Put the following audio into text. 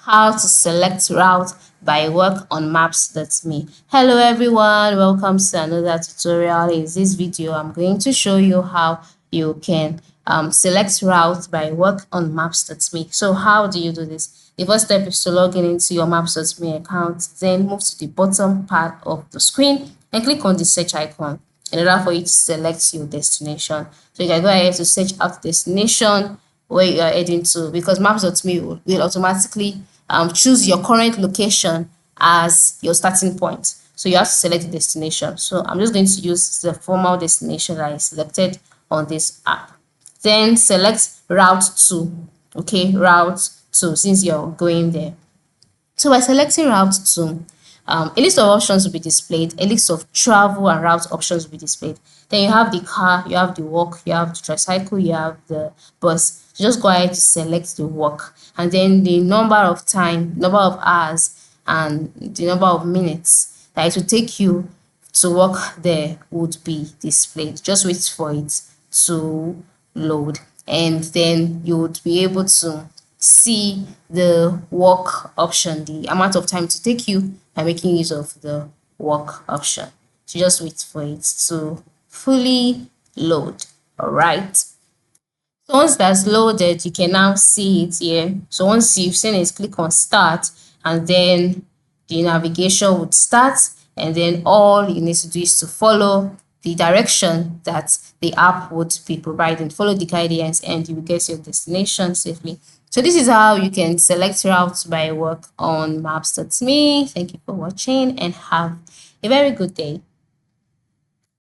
how to select route by work on maps.me. Hello everyone, welcome to another tutorial. In this video I'm going to show you how you can select route by work on maps.me. So how do you do this? The first step is to log in into your maps.me account, then move to the bottom part of the screen and click on the search icon in order for you to select your destination. So you can go ahead to search out destination where you are heading to, because maps.me will automatically choose your current location as your starting point. So you have to select the destination. So I'm just going to use the formal destination that I selected on this app. Then select route to. Okay, route to, since you're going there. So by selecting route to, a list of options will be displayed, a list of travel and route options will be displayed. Then you have the car, you have the walk, you have the tricycle, you have the bus. So just go ahead to select the walk, and then the number of time, number of hours, and the number of minutes that it will take you to walk there would be displayed. Just wait for it to load, and then you would be able to see the walk option, the amount of time to take you by making use of the walk option. So just wait for it to fully load. All right. So once that's loaded, you can now see it here. So once you've seen it, click on start, and then the navigation would start, and then all you need to do is to follow the direction that the app would be providing. Follow the guidance and you will get your destination safely. So this is how you can select routes by work on maps.me. Thank you for watching and have a very good day.